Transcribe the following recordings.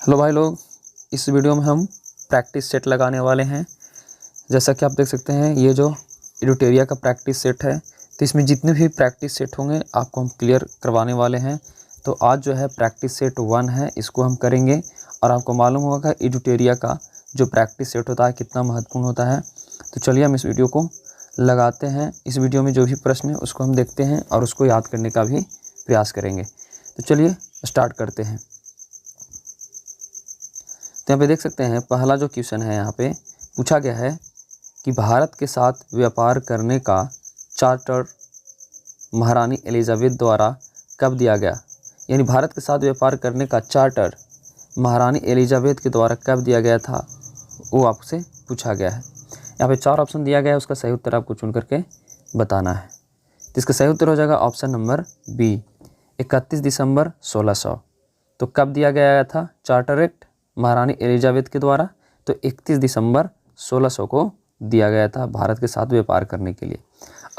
Hello भाई लोग, इस वीडियो में हम प्रैक्टिस सेट लगाने वाले हैं। जैसा कि आप देख सकते हैं, ये जो एडुटेरिया का प्रैक्टिस सेट है, तो इसमें जितने भी प्रैक्टिस सेट होंगे आपको हम क्लियर करवाने वाले हैं। तो आज जो है प्रैक्टिस सेट 1 है, इसको हम करेंगे और आपको मालूम होगा एडुटेरिया का जो प्रैक्टिस सेट होता है कितना महत्वपूर्ण होता है। तो चलिए हम इस वीडियो को लगाते हैं। इस वीडियो में जो भी प्रश्न है उसको हम देखते हैं और उसको याद करने का भी प्रयास करेंगे। तो चलिए स्टार्ट करते हैं। तो यहाँ पे देख सकते हैं पहला जो क्वेश्चन है, यहाँ पे पूछा गया है कि भारत के साथ व्यापार करने का चार्टर महारानी एलिजाबेथ द्वारा कब दिया गया। यानी भारत के साथ व्यापार करने का चार्टर महारानी एलिजाबेथ के द्वारा कब दिया गया था, वो आपसे पूछा गया है। यहाँ पे 4 ऑप्शन दिया गया है, उसका सही उत्तर आपको चुन करके बताना है। तो इसका सही उत्तर हो जाएगा ऑप्शन नंबर बी, 31 दिसंबर 1600। तो कब दिया गया था चार्टर एक्ट महारानी एलिजाबेथ के द्वारा? तो 31 दिसंबर 1600 को दिया गया था भारत के साथ व्यापार करने के लिए।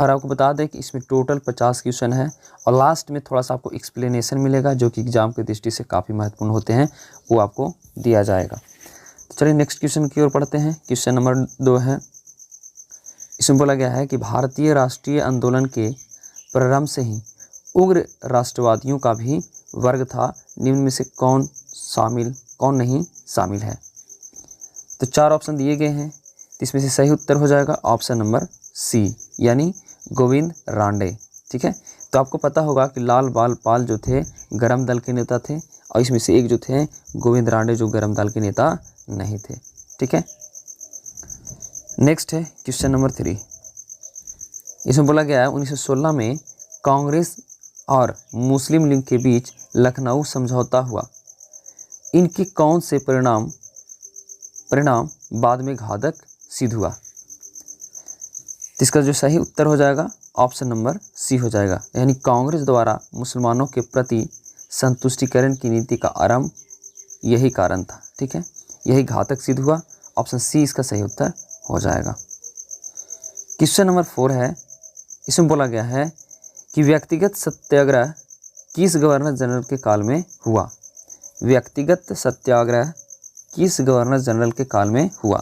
और आपको बता दें कि इसमें टोटल 50 क्वेश्चन है और लास्ट में थोड़ा सा आपको एक्सप्लेनेशन मिलेगा जो कि एग्जाम की दृष्टि से काफ़ी महत्वपूर्ण होते हैं, वो आपको दिया जाएगा। तो चलिए नेक्स्ट क्वेश्चन की ओर पढ़ते हैं। क्वेश्चन नंबर 2 है, इसमें बोला गया है कि भारतीय राष्ट्रीय आंदोलन के प्रारंभ से ही उग्र राष्ट्रवादियों का भी वर्ग था, निम्न में से कौन नहीं शामिल है। तो 4 ऑप्शन दिए गए हैं, तो इसमें से सही उत्तर हो जाएगा ऑप्शन नंबर सी, यानी गोविंद रांडे। ठीक है, तो आपको पता होगा कि लाल बाल पाल जो थे गरम दल के नेता थे और इसमें से एक जो थे गोविंद रांडे जो गरम दल के नेता नहीं थे। ठीक है, नेक्स्ट है क्वेश्चन नंबर 3। इसमें बोला गया है 1916 में कांग्रेस और मुस्लिम लीग के बीच लखनऊ समझौता हुआ, इनके कौन से परिणाम बाद में घातक सिद्ध हुआ। तो इसका जो सही उत्तर हो जाएगा ऑप्शन नंबर सी हो जाएगा, यानी कांग्रेस द्वारा मुसलमानों के प्रति संतुष्टिकरण की नीति का आरंभ यही कारण था। ठीक है, यही घातक सिद्ध हुआ। ऑप्शन सी इसका सही उत्तर हो जाएगा। क्वेश्चन नंबर 4 है, इसमें बोला गया है कि व्यक्तिगत सत्याग्रह किस गवर्नर जनरल के काल में हुआ। व्यक्तिगत सत्याग्रह किस गवर्नर जनरल के काल में हुआ।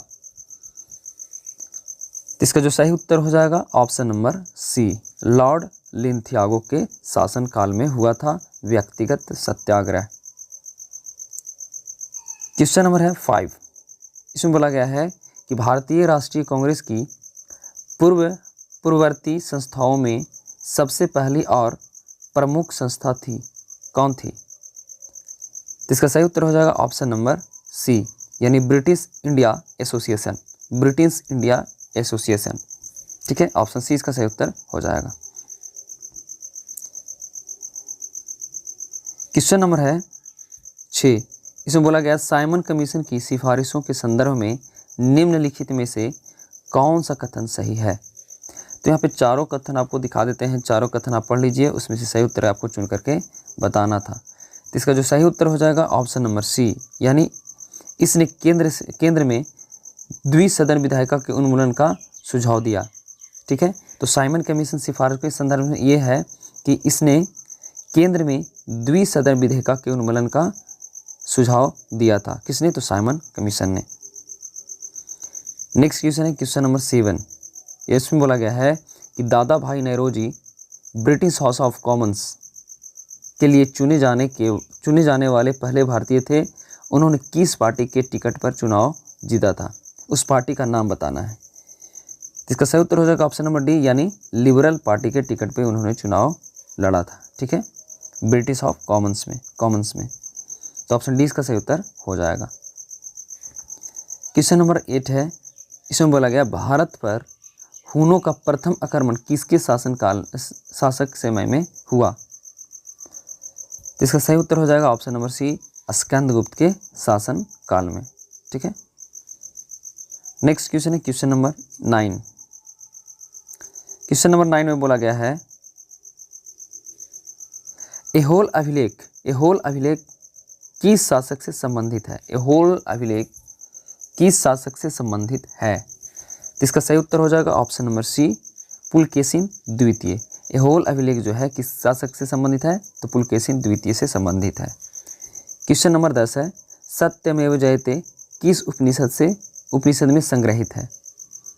इसका जो सही उत्तर हो जाएगा ऑप्शन नंबर सी, लॉर्ड लिंथियागो के शासन काल में हुआ था व्यक्तिगत सत्याग्रह। क्वेश्चन नंबर है 5, इसमें बोला गया है कि भारतीय राष्ट्रीय कांग्रेस की पूर्ववर्ती संस्थाओं में सबसे पहली और प्रमुख संस्था कौन थी। तो इसका सही उत्तर हो जाएगा ऑप्शन नंबर सी, यानी British India association. British India association. ठीक है, ऑप्शन सी इसका सही उत्तर हो जाएगा। क्वेश्चन नंबर है 6, इसमें बोला गया साइमन कमीशन की सिफारिशों के संदर्भ में निम्नलिखित में से कौन सा कथन सही है। तो यहाँ पे चारों कथन आपको दिखा देते हैं, चारों कथन आप पढ़ लीजिए, उसमें से सही उत्तर आपको चुन करके बताना था। तो इसका जो सही उत्तर हो जाएगा ऑप्शन नंबर सी, यानी इसने केंद्र में द्विसदन विधायिका के उन्मूलन का सुझाव दिया। ठीक है, तो साइमन कमीशन सिफारिश के संदर्भ में ये है कि इसने केंद्र में द्विसदन विधायिका के उन्मूलन का सुझाव दिया था। किसने? तो साइमन कमीशन ने। नेक्स्ट क्वेश्चन है क्वेश्चन नंबर 7, इसमें बोला गया है कि Dadabhai Naoroji British House of Commons के लिए चुने जाने वाले पहले भारतीय थे। उन्होंने किस पार्टी के टिकट पर चुनाव जीता था, उस पार्टी का नाम बताना है। इसका सही उत्तर हो जाएगा ऑप्शन नंबर डी, यानी लिबरल पार्टी के टिकट पे उन्होंने चुनाव लड़ा था। ठीक है, ब्रिटिश ऑफ कॉमन्स में। तो ऑप्शन डी इसका सही उत्तर हो जाएगा। क्वेश्चन नंबर 8 है, इसमें बोला गया भारत पर हुनों का प्रथम आक्रमण किसके शासक समय में हुआ। तो इसका सही उत्तर हो जाएगा ऑप्शन नंबर सी, स्कंदगुप्त के शासन काल में। ठीक है, नेक्स्ट क्वेश्चन है क्वेश्चन नंबर 9। क्वेश्चन नंबर 9 में बोला गया है एहोल अभिलेख किस शासक से संबंधित है। एहोल अभिलेख किस शासक से संबंधित है। तो इसका सही उत्तर हो जाएगा ऑप्शन नंबर सी, पुलकेशिन द्वितीय। एहोल अभिलेख जो है किस शासक से संबंधित है, तो पुलकेशिन द्वितीय से संबंधित है। क्वेश्चन नंबर 10 है, सत्यमेव जयते किस उपनिषद में संग्रहित है?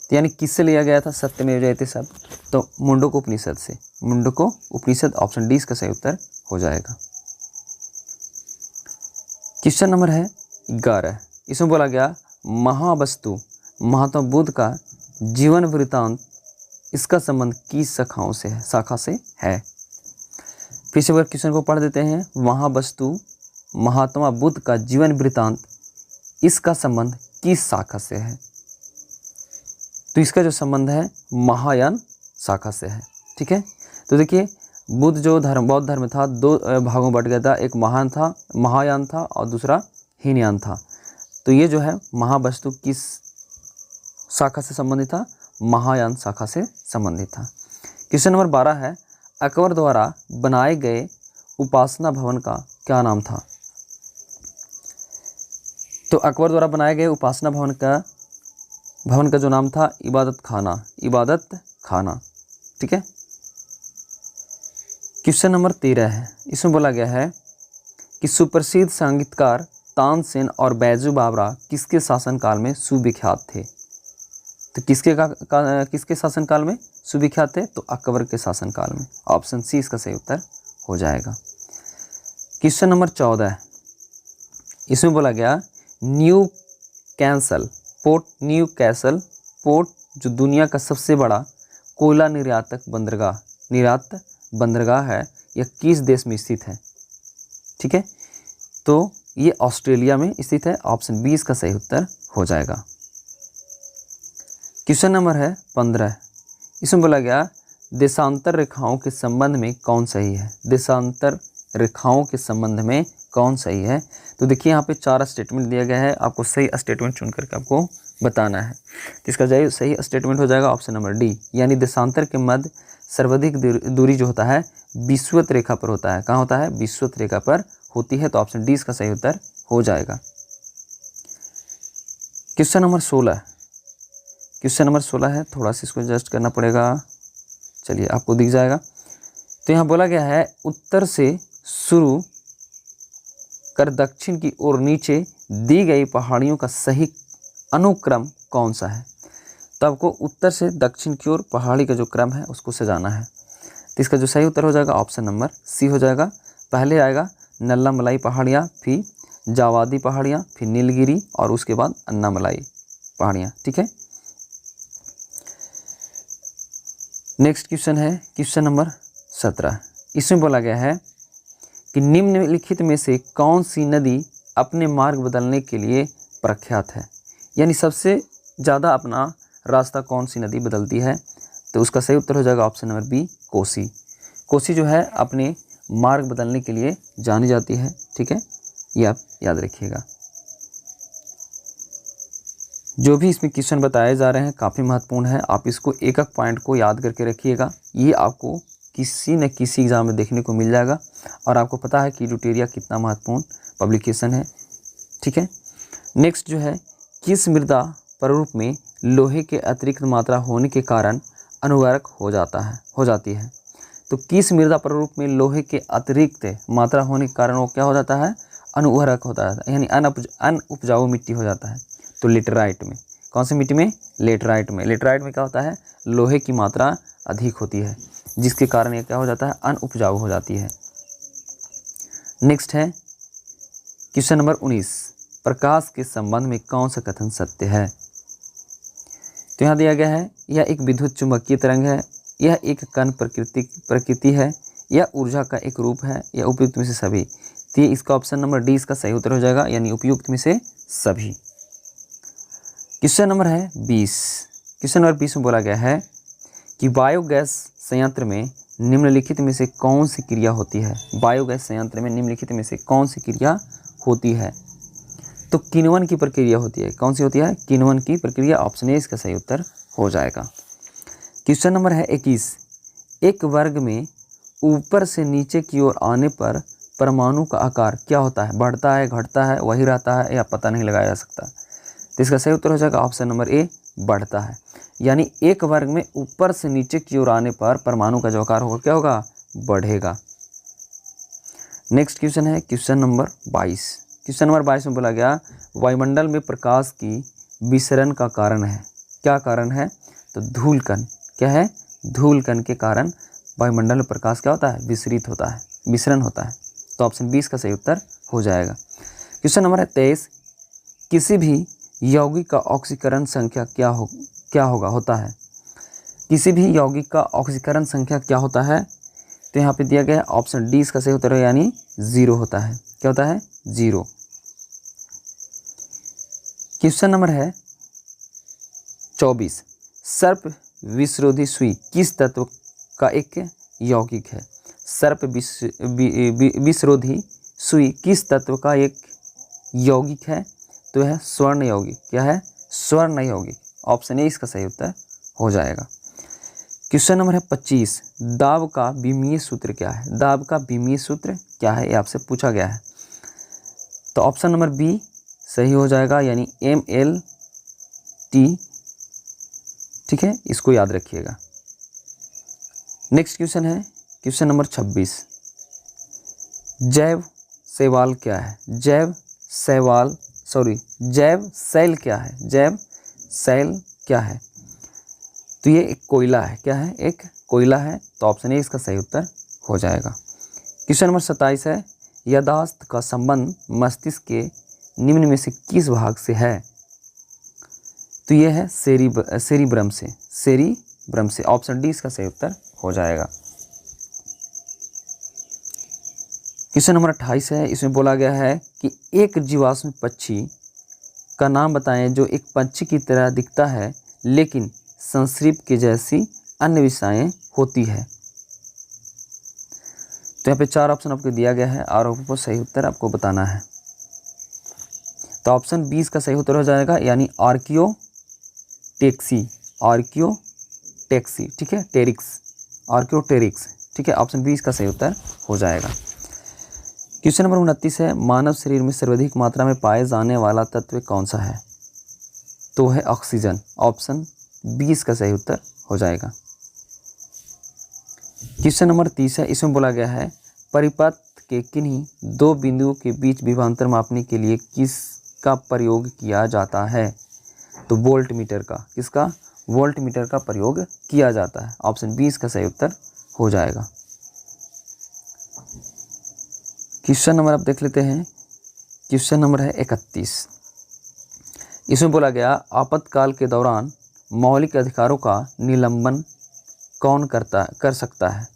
तो यानी किससे लिया गया था सत्यमेव जयते शब्द? तो मुंडक उपनिषद से। मुंडक उपनिषद, ऑप्शन डी इसका सही उत्तर हो जाएगा। क्वेश्चन नंबर है 11। इसमें बोला गया महावस्तु महात्मा बुद्ध का जीवन वृत्तांत, इसका संबंध किस शाखा से है? फिर से अगर क्वेश्चन को पढ़ देते हैं, महावस्तु महात्मा बुद्ध का जीवन वृत्तांत, इसका संबंध किस शाखा से है? तो इसका जो संबंध है महायान शाखा से है। ठीक है, तो देखिए बौद्ध धर्म था, दो भागों में बट गया था। एक महायान था और दूसरा हीनयान था। तो ये जो है महावस्तु किस शाखा से संबंधित था? महायान शाखा से संबंधित था। क्वेश्चन नंबर 12 है, अकबर द्वारा बनाए गए उपासना भवन का क्या नाम था? तो अकबर द्वारा बनाए गए उपासना भवन का जो नाम था इबादत खाना। ठीक है। क्वेश्चन नंबर 13 है, इसमें बोला गया है कि सुप्रसिद्ध संगीतकार तानसेन और बैजू बावरा किसके शासनकाल में सुविख्यात थे? तो किसके शासनकाल में सुविख्यात थे? तो अकबर के शासनकाल में। ऑप्शन सी इसका सही उत्तर हो जाएगा। क्वेश्चन नंबर 14, इसमें बोला गया न्यू कैसल पोर्ट जो दुनिया का सबसे बड़ा कोयला निर्यात बंदरगाह है, यह किस देश में स्थित है? ठीक है, तो ये ऑस्ट्रेलिया में स्थित है। ऑप्शन बी इसका सही उत्तर हो जाएगा। क्वेश्चन नंबर है 15, इसमें बोला गया देशांतर रेखाओं के संबंध में कौन सही है? देशांतर रेखाओं के संबंध में कौन सही है? तो देखिए यहाँ पे 4 स्टेटमेंट दिया गया है, आपको सही स्टेटमेंट चुन करके आपको बताना है। तो इसका सही स्टेटमेंट हो जाएगा ऑप्शन नंबर डी, यानी देशांतर के मध्य सर्वाधिक दूरी जो होता है विषुवत रेखा पर होता है। कहाँ होता है? विषुवत रेखा पर होती है। तो ऑप्शन डी इसका सही उत्तर हो जाएगा। क्वेश्चन नंबर 16 है, थोड़ा सा इसको एडजस्ट करना पड़ेगा। चलिए आपको दिख जाएगा। तो यहाँ बोला गया है उत्तर से शुरू कर दक्षिण की ओर नीचे दी गई पहाड़ियों का सही अनुक्रम कौन सा है? तो आपको उत्तर से दक्षिण की ओर पहाड़ी का जो क्रम है उसको सजाना है। तो इसका जो सही उत्तर हो जाएगा ऑप्शन नंबर सी हो जाएगा। पहले आएगा नल्लामलाई पहाड़ियाँ, फिर जावादी पहाड़ियाँ, फिर नीलगिरी और उसके बाद अन्नामलाई पहाड़ियाँ। ठीक है। नेक्स्ट क्वेश्चन है क्वेश्चन नंबर 17। इसमें बोला गया है कि निम्नलिखित में से कौन सी नदी अपने मार्ग बदलने के लिए प्रख्यात है? यानी सबसे ज़्यादा अपना रास्ता कौन सी नदी बदलती है? तो उसका सही उत्तर हो जाएगा option number B, Kosi. Kosi जो है अपने मार्ग बदलने के लिए जानी जाती है। ठीक है, ये आप याद रखिएगा। जो भी इसमें क्वेश्चन बताए जा रहे हैं काफ़ी महत्वपूर्ण है, आप इसको एक एक पॉइंट को याद करके रखिएगा। ये आपको किसी न किसी एग्ज़ाम में देखने को मिल जाएगा और आपको पता है कि ड्यूटेरिया कितना महत्वपूर्ण पब्लिकेशन है। ठीक है। नेक्स्ट जो है किस मृदा प्रारूप में लोहे के अतिरिक्त मात्रा होने के कारण अनुवर्क हो जाती है? तो किस मृदा प्रारूप में लोहे के अतिरिक्त मात्रा होने के कारण वो क्या हो जाता है? अनुवर्क होता है, यानी अनउपजाऊ मिट्टी हो जाता है। तो लेटराइट में, कौन सी मिट्टी में? लेटराइट में। लेटराइट में क्या होता है? लोहे की मात्रा अधिक होती है, जिसके कारण ये क्या हो जाता है? अनउपजाऊ हो जाती है। नेक्स्ट है क्वेश्चन नंबर 19, प्रकाश के संबंध में कौन सा कथन सत्य है? तो यहाँ दिया गया है यह एक विद्युत चुंबकीय तरंग है, यह एक कण प्रकृति है, यह ऊर्जा का एक रूप है, यह उपयुक्त में से सभी। तो ये इसका ऑप्शन नंबर डी इसका सही उत्तर हो जाएगा, यानी उपयुक्त में से सभी। क्वेश्चन नंबर है 20। क्वेश्चन नंबर 20 में बोला गया है कि बायोगैस संयंत्र में निम्नलिखित में से कौन सी क्रिया होती है? बायोगैस संयंत्र में निम्नलिखित में से कौन सी क्रिया होती है? तो किण्वन की प्रक्रिया होती है। कौन सी होती है? किण्वन की प्रक्रिया। ऑप्शन ए इसका सही उत्तर हो जाएगा। क्वेश्चन नंबर है 21। एक वर्ग में ऊपर से नीचे की ओर आने पर परमाणु का आकार क्या होता है? बढ़ता है, घटता है, वही रहता है, या पता नहीं लगाया जा सकता? तो इसका सही उत्तर हो जाएगा ऑप्शन नंबर ए, बढ़ता है। यानी एक वर्ग में ऊपर से नीचे की ओर आने पर परमाणु का जो आकार होगा क्या होगा? बढ़ेगा। नेक्स्ट क्वेश्चन है क्वेश्चन नंबर 22। क्वेश्चन नंबर 22 में बोला गया वायुमंडल में प्रकाश की विसरण का कारण है। क्या कारण है? तो धूलकण। क्या है? धूलकण के कारण वायुमंडल में प्रकाश क्या होता है? विसरित होता है, विसरण होता है। तो ऑप्शन 20 का सही उत्तर हो जाएगा। क्वेश्चन नंबर है 23, किसी भी यौगिक का ऑक्सीकरण संख्या क्या होता है? किसी भी यौगिक का ऑक्सीकरण संख्या क्या होता है? तो यहाँ पे दिया गया है ऑप्शन डी इसका सही उत्तर है, यानी 0 होता है। क्या होता है? 0। क्वेश्चन नंबर है 24, सर्प विषरोधी सुई किस तत्व का एक यौगिक है? सर्प विषरोधी सुई किस तत्व का एक यौगिक है? तो यह स्वर्ण यौगिक। क्या है? स्वर्ण यौगिक। ऑप्शन ए इसका सही उत्तर हो जाएगा। क्वेश्चन नंबर है 25, दाब का विमीय सूत्र क्या है? दाब का विमीय सूत्र क्या है, ये आपसे पूछा गया है। तो ऑप्शन नंबर बी सही हो जाएगा, यानी MLT। ठीक है, इसको याद रखिएगा। नेक्स्ट क्वेश्चन है क्वेश्चन नंबर 26, जैव शैवाल क्या है? जैव शैल क्या है? जैव शैल क्या है? तो ये एक कोयला है। क्या है? एक कोयला है। तो ऑप्शन ए इसका सही उत्तर हो जाएगा। क्वेश्चन नंबर 27 है, याददाश्त का संबंध मस्तिष्क के निम्न में से किस भाग से है? तो ये है सेरिब्रम से। ऑप्शन डी इसका सही उत्तर हो जाएगा। क्वेश्चन नंबर 28 है, इसमें बोला गया है कि एक जीवाश्म पक्षी का नाम बताएं जो एक पक्षी की तरह दिखता है लेकिन सरीसृप के जैसी अन्य विशेषताएं होती है। तो यहाँ पे 4 ऑप्शन आपको दिया गया है और आपको सही उत्तर आपको बताना है। तो ऑप्शन 20 का सही उत्तर हो जाएगा, यानी आर्कियोटेक्सी। ठीक है, आर्कियोटेरिक्स। ठीक है, ऑप्शन 20 का सही उत्तर हो जाएगा। क्वेश्चन नंबर 29 है, मानव शरीर में सर्वाधिक मात्रा में पाए जाने वाला तत्व कौन सा है? तो है ऑक्सीजन। ऑप्शन 20 का सही उत्तर हो जाएगा। क्वेश्चन नंबर 30 है, इसमें बोला गया है परिपथ के किन्हीं 2 बिंदुओं के बीच विभवांतर मापने के लिए किसका प्रयोग किया जाता है? तो वोल्ट मीटर का। किसका? वोल्ट मीटर का प्रयोग किया जाता है। ऑप्शन 20 का सही उत्तर हो जाएगा। क्वेश्चन नंबर आप देख लेते हैं, क्वेश्चन नंबर है 31। इसमें बोला गया आपातकाल के दौरान मौलिक अधिकारों का निलंबन कौन कर सकता है?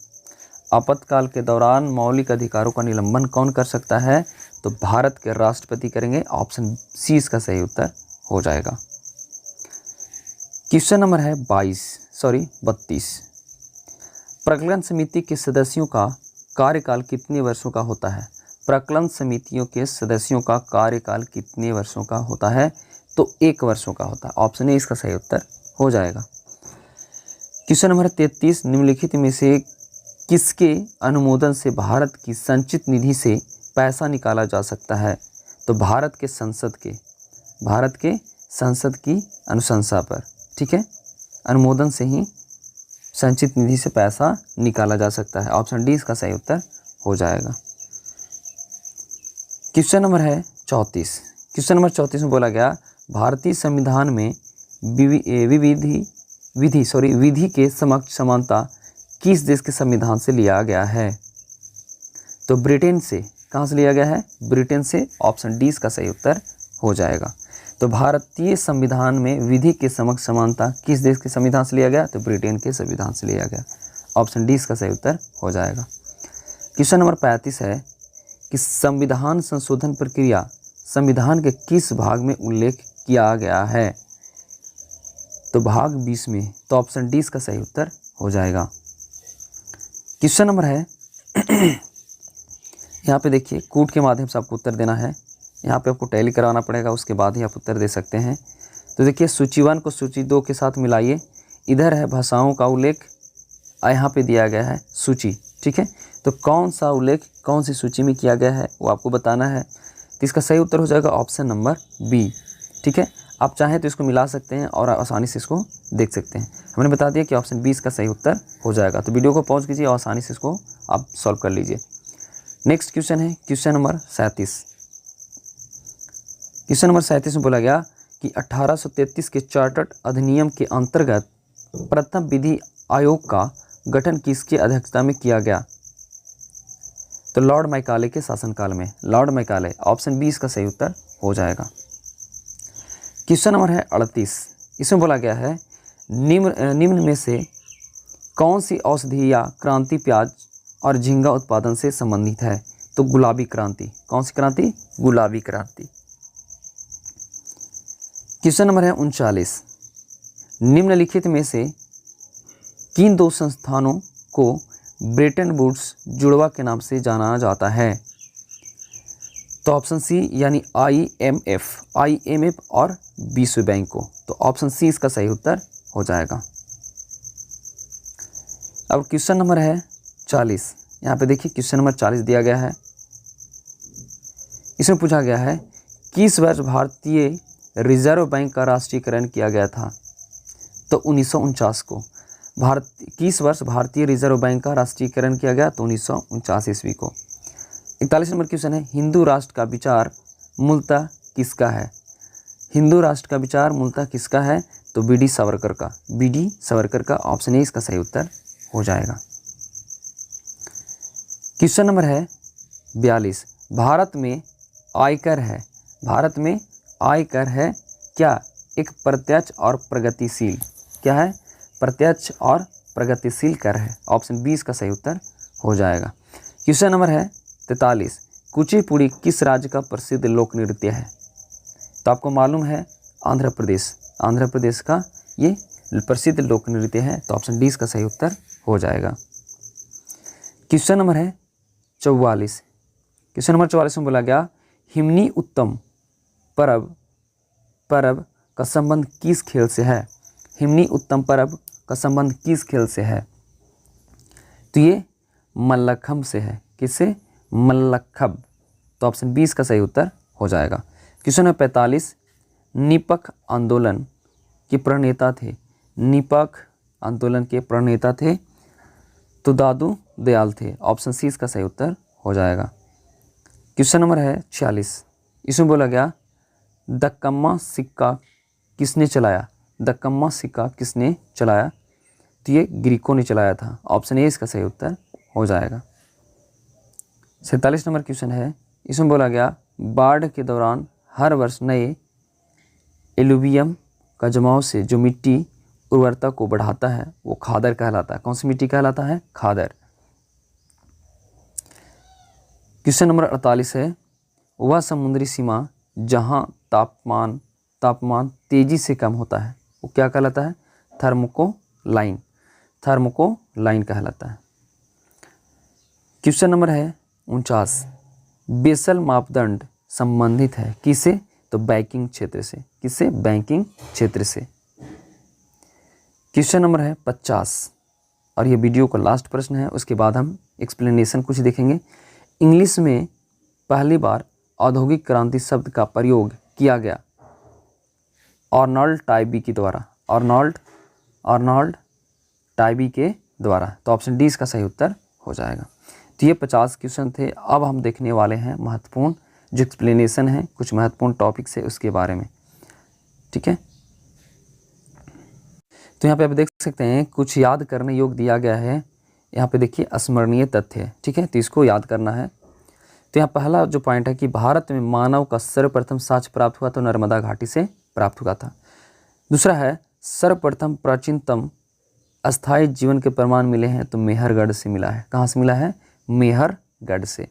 आपातकाल के दौरान मौलिक अधिकारों का निलंबन कौन कर सकता है? तो भारत के राष्ट्रपति करेंगे। ऑप्शन सी इसका सही उत्तर हो जाएगा। क्वेश्चन नंबर है 32। प्रकलन समिति के सदस्यों का कार्यकाल कितने वर्षों का होता है? प्रकलन समितियों के सदस्यों का कार्यकाल कितने वर्षों का होता है? तो 1 वर्षों का होता है। ऑप्शन ए इसका सही उत्तर हो जाएगा। क्वेश्चन नंबर 33, निम्नलिखित में से किसके अनुमोदन से भारत की संचित निधि से पैसा निकाला जा सकता है? तो भारत के संसद की अनुशंसा पर। ठीक है, अनुमोदन से ही संचित निधि से पैसा निकाला जा सकता है। ऑप्शन डी इसका सही उत्तर हो जाएगा। क्वेश्चन नंबर है 34। क्वेश्चन नंबर 34 में बोला गया भारतीय संविधान में विधि के समक्ष समानता किस देश के संविधान से लिया गया है? तो ब्रिटेन से। कहाँ से लिया गया है? ब्रिटेन से। ऑप्शन डी इसका सही उत्तर हो जाएगा। तो भारतीय संविधान में विधि के समक्ष समानता किस देश के संविधान से लिया गया? तो ब्रिटेन के संविधान से लिया गया। ऑप्शन डी इसका सही उत्तर हो जाएगा। क्वेश्चन नंबर 35 है कि संविधान संशोधन प्रक्रिया संविधान के किस भाग में उल्लेख किया गया है? तो भाग 20 में। तो ऑप्शन डी इसका सही उत्तर हो जाएगा। क्वेश्चन नंबर है यहाँ पे देखिए, कूट के माध्यम से आपको उत्तर देना है। यहाँ पे आपको टैली कराना पड़ेगा, उसके बाद ही आप उत्तर दे सकते हैं। तो देखिए, सूची 1 को सूची 2 के साथ मिलाइए। इधर है भाषाओं का उल्लेख, यहाँ पे दिया गया है सूची। ठीक है, तो कौन सा उल्लेख कौन सी सूची में किया गया है वो आपको बताना है। तो इसका सही उत्तर हो जाएगा ऑप्शन नंबर बी। ठीक है, आप चाहें तो इसको मिला सकते हैं और आसानी से इसको देख सकते हैं। हमने बता दिया कि ऑप्शन 20 का सही उत्तर हो जाएगा। तो वीडियो को पॉज कीजिए और आसानी से इसको आप सॉल्व कर लीजिए। नेक्स्ट क्वेश्चन है क्वेश्चन नंबर 37। क्वेश्चन नंबर 37 में बोला गया कि 1833 के चार्टर्ड अधिनियम के अंतर्गत प्रथम विधि आयोग का गठन किसकी अध्यक्षता में किया गया? तो लॉर्ड मैकाले के शासनकाल में, लॉर्ड मैकाले। ऑप्शन बी इसका सही उत्तर हो जाएगा। क्वेश्चन नंबर है 38, इसमें बोला गया है निम्न में से कौन सी औषधि या क्रांति प्याज और झींगा उत्पादन से संबंधित है? तो गुलाबी क्रांति। कौन सी क्रांति? गुलाबी क्रांति। क्वेश्चन नंबर है 39, निम्नलिखित में से किन दो संस्थानों को ब्रेटन वुड्स जुड़वा के नाम से जाना जाता है? तो ऑप्शन सी यानी IMF और विश्व बैंक को। तो ऑप्शन सी इसका सही उत्तर हो जाएगा। अब क्वेश्चन नंबर है 40, यहाँ पे देखिए क्वेश्चन नंबर 40 दिया गया है। इसमें पूछा गया है किस वर्ष भारतीय रिजर्व बैंक का राष्ट्रीयकरण किया गया था? तो 1949 को। किस वर्ष भारतीय रिजर्व बैंक का राष्ट्रीयकरण किया गया? तो 1949 ईस्वी को। 41 नंबर क्वेश्चन है हिंदू राष्ट्र का विचार मूलतः किसका है? हिंदू राष्ट्र का विचार मूलतः किसका है? तो BD सावरकर का। BD सावरकर का। ऑप्शन ए इसका सही उत्तर हो जाएगा। क्वेश्चन नंबर है 42, भारत में आयकर है, भारत में आयकर है क्या? एक प्रत्यक्ष और प्रगतिशील। क्या है? प्रत्यक्ष और प्रगतिशील कर है। ऑप्शन बी इसका सही उत्तर हो जाएगा। क्वेश्चन नंबर है 43, कुचिपुड़ी किस राज्य का प्रसिद्ध लोक नृत्य है? तो आपको मालूम है आंध्र प्रदेश, आंध्र प्रदेश का ये प्रसिद्ध लोक नृत्य है। तो ऑप्शन डी इसका सही उत्तर हो जाएगा। क्वेश्चन नंबर है 44, क्वेश्चन नंबर 44 में बोला गया हिमनी उत्तम पर्व का संबंध किस खेल से है? हिमनी उत्तम पर्व का संबंध किस खेल से है? तो ये मल्लखम्ब से है। किससे? मल्लखम्ब। तो ऑप्शन 20 का सही उत्तर हो जाएगा। क्वेश्चन नंबर 45, निपख आंदोलन के प्रणेता थे, निपख आंदोलन के प्रणेता थे तो दादू दयाल थे। ऑप्शन सी इसका सही उत्तर हो जाएगा। क्वेश्चन नंबर है 46, इसमें बोला गया दक्कम्मा सिक्का किसने चलाया? दक्कम्मा सिक्का किसने चलाया? तो ये ग्रीकों ने चलाया था। ऑप्शन ए इसका सही उत्तर हो जाएगा। 47 नंबर क्वेश्चन है, इसमें बोला गया बाढ़ के दौरान हर वर्ष नए एलुवियम का जमाव से जो मिट्टी उर्वरता को बढ़ाता है वो खादर कहलाता है। कौन सी मिट्टी कहलाता है? खादर। क्वेश्चन नंबर 48 है, वह समुद्री सीमा जहां तापमान तेजी से कम होता है वो क्या कहलाता है? थर्मोकोलाइन, थर्मोकोलाइन कहलाता है। क्वेश्चन नंबर है 49, बेसल मापदंड संबंधित है किसे? तो बैंकिंग क्षेत्र से। किससे? बैंकिंग क्षेत्र से। क्वेश्चन नंबर है 50 और ये वीडियो का लास्ट प्रश्न है, उसके बाद हम एक्सप्लेनेशन कुछ देखेंगे। इंग्लिश में पहली बार औद्योगिक क्रांति शब्द का प्रयोग किया गया आर्नल्ड टाइबी के द्वारा, आर्नल्ड टाइबी के द्वारा। तो ऑप्शन डी इसका सही उत्तर हो जाएगा। तो ये 50 क्वेश्चन थे। अब हम देखने वाले हैं महत्वपूर्ण जो एक्सप्लेनेशन है कुछ महत्वपूर्ण टॉपिक्स है उसके बारे में। ठीक है, तो यहाँ पे आप देख सकते हैं कुछ याद करने योग्य दिया गया है। यहाँ पे देखिए स्मरणीय तथ्य है। ठीक है, तो इसको याद करना है। तो यहाँ पहला जो पॉइंट है कि भारत में मानव का सर्वप्रथम साक्ष्य प्राप्त हुआ तो नर्मदा घाटी से प्राप्त हुआ था। दूसरा है सर्वप्रथम प्राचीनतम अस्थायी जीवन के प्रमाण मिले हैं तो मेहरगढ़ से मिला है। कहाँ से मिला है? मेहरगढ़ से।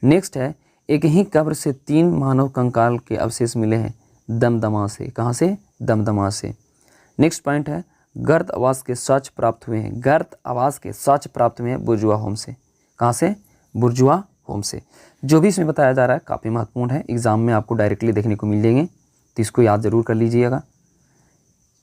नेक्स्ट है एक ही कब्र से 3 मानव कंकाल के अवशेष मिले हैं दमदमा से। कहाँ से? दमदमा से। नेक्स्ट पॉइंट है गर्त आवास के साक्ष्य प्राप्त हुए हैं, गर्त आवास के साक्ष्य प्राप्त हुए हैं बुर्जुआ होम से। कहाँ से? बुर्जुआ होम से। जो भी इसमें बताया जा रहा है काफ़ी महत्वपूर्ण है, एग्जाम में आपको डायरेक्टली देखने को मिल जाएंगे, तो इसको याद जरूर कर लीजिएगा।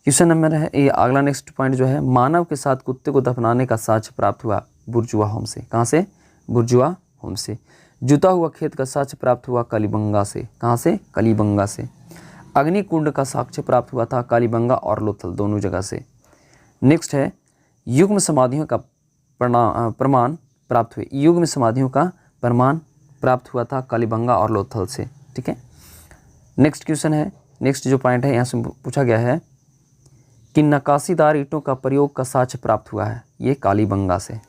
क्वेश्चन नंबर है ये अगला नेक्स्ट पॉइंट जो है मानव के साथ कुत्ते को दफनाने का साक्ष्य प्राप्त हुआ बुर्जुआ होम से। कहाँ से? बुर्जुआ होम से। जुता हुआ खेत का साक्ष्य प्राप्त हुआ कालीबंगा से। कहाँ से? कालीबंगा से। अग्निकुंड का साक्ष्य प्राप्त हुआ था कालीबंगा और लोथल दोनों जगह से। नेक्स्ट है युग्म समाधियों का प्रमाण प्राप्त हुए, युग्म समाधियों का प्रमाण प्राप्त हुआ था कालीबंगा और लोथल से। ठीक है, नेक्स्ट क्वेश्चन है, नेक्स्ट जो पॉइंट है यहाँ से पूछा गया है कि नक्काशीदार ईंटों का प्रयोग का साक्ष्य प्राप्त हुआ है। ये कालीबंगा से,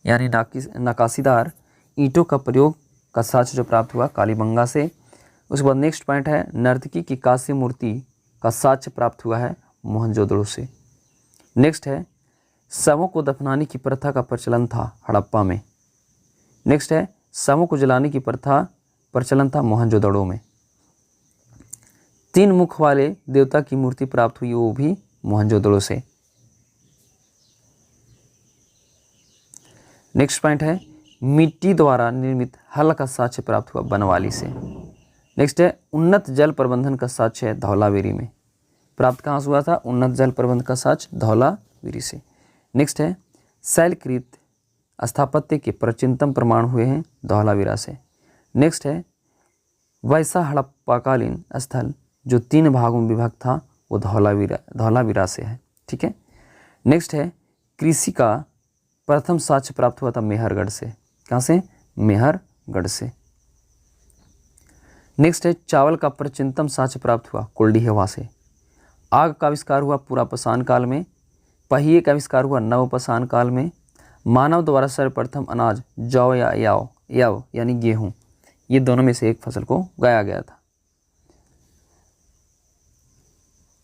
यानी नक्काशीदार ईंटों का प्रयोग का साक्ष्य जो प्राप्त हुआ कालीबंगा से। उसके बाद नेक्स्ट पॉइंट है नर्तकी की कांस्य मूर्ति का साक्ष्य प्राप्त हुआ है मोहनजोदड़ो से। नेक्स्ट है शवों को दफनाने की प्रथा का प्रचलन था हड़प्पा में। नेक्स्ट है शवों को जलाने की प्रचलन था मोहनजोदड़ो में। 3 मुख वाले देवता की मूर्ति प्राप्त हुई, वो भी मोहनजोदड़ो से। नेक्स्ट पॉइंट है मिट्टी द्वारा निर्मित हल का साक्ष्य प्राप्त हुआ बनवाली से। नेक्स्ट है उन्नत जल प्रबंधन का साक्ष्य है धौलावीरी में। प्राप्त कहाँ से हुआ था? उन्नत जल प्रबंधन का साक्ष्य धौलावीरी से। नेक्स्ट है शैलकृत स्थापत्य के प्राचीनतम प्रमाण हुए हैं धौलावीरा से। नेक्स्ट है वैसा हड़प्पाकालीन स्थल जो 3 भागों में विभक्त था, वो धौलावीरा से है। ठीक है। नेक्स्ट है कृषि का प्रथम साक्ष्य प्राप्त हुआ था मेहरगढ़ से। कहाँ से? मेहरगढ़ से। नेक्स्ट है चावल का प्राचीनतम साक्ष्य प्राप्त हुआ कुलडीहवा से। आग का आविष्कार हुआ पुरापाषाण काल में। पहिए का आविष्कार हुआ नवपाषाण काल में। मानव द्वारा सर्वप्रथम अनाज जौ या यव यानी गेहूं, ये दोनों में से एक फसल को उगाया गया था।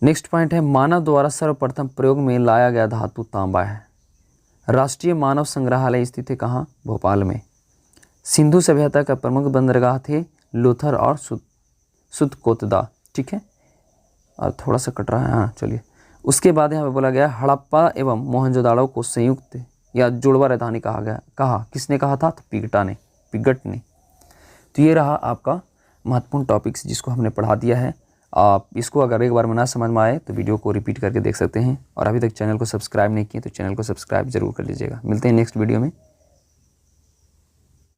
नेक्स्ट पॉइंट है मानव द्वारा सर्वप्रथम प्रयोग में लाया गया धातु तांबा है। राष्ट्रीय मानव संग्रहालय स्थित है कहाँ? भोपाल में। सिंधु सभ्यता का प्रमुख बंदरगाह थे लोथर और सुतकोतदा। ठीक है, और थोड़ा सा कट रहा है, हाँ चलिए। उसके बाद यहाँ पे बोला गया हड़प्पा एवं मोहनजोदाड़ो को संयुक्त या जुड़वा राजधानी कहा किसने कहा था? तो पिगट ने। तो ये रहा आपका महत्वपूर्ण टॉपिक्स जिसको हमने पढ़ा दिया है। आप इसको अगर एक बार में ना समझ में आए तो वीडियो को रिपीट करके देख सकते हैं, और अभी तक चैनल को सब्सक्राइब नहीं किए तो चैनल को सब्सक्राइब जरूर कर लीजिएगा। मिलते हैं नेक्स्ट वीडियो में।